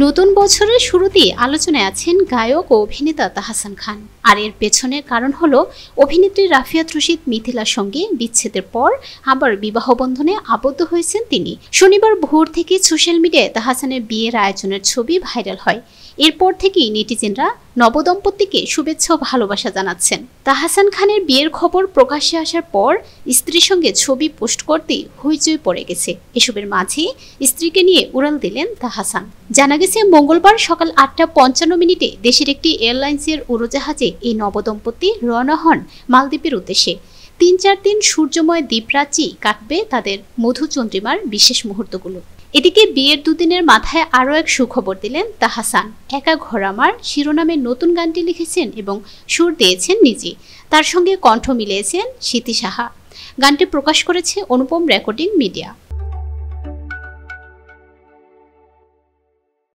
নতুন বছরের শুরুতেই আলোচনায় আছেন গায়ক ও অভিনেতা তাহসান খান। আর এর পেছনের কারণ হলো অভিনেত্রী রাফিয়াত রশিদ মিথিলার সঙ্গে বিচ্ছেদের পর আবার বিবাহ বন্ধনে আবদ্ধ হয়েছেন তিনি। শনিবার ভোর থেকে সোশ্যাল মিডিয়ায় তাহসানের বিয়ের আয়োজনের ছবি ভাইরাল হয়। এরপর থেকেই নেটিজেনরা নবদম্পতিকে শুভেচ্ছা ও ভালোবাসা জানাচ্ছেন। তাহসান খানের বিয়ের খবর প্রকাশ্যে আসার পর স্ত্রীর সঙ্গে ছবি পোস্ট করতেই হইচই পড়ে গেছে। এসবের মাঝে স্ত্রীকে নিয়ে উড়াল দিলেন তাহসান। জানা গেছে মঙ্গলবার সকাল ৮টা ৫৫ দেশের একটি এয়ারলাইন্সের উড়োজাহাজে এই নবদম্পতি রওনা হন মালদ্বীপের উদ্দেশ্যে। ৩-৪ দিন সূর্যময় দ্বীপরাজ্যেই কাটবে তাদের মধুচন্দ্রিমার বিশেষ মুহূর্তগুলো। এদিকে বিয়ের দুদিনের মাথায় আরও এক সুখবর দিলেন তাহসান। একা ঘর আমার শিরোনামের নতুন গানটি লিখেছেন এবং সুর দিয়েছেন নিজে। তার সঙ্গে কণ্ঠ মিলিয়েছেন স্মৃতি সাহা। গানটি প্রকাশ করেছে অনুপম রেকর্ডিং মিডিয়া।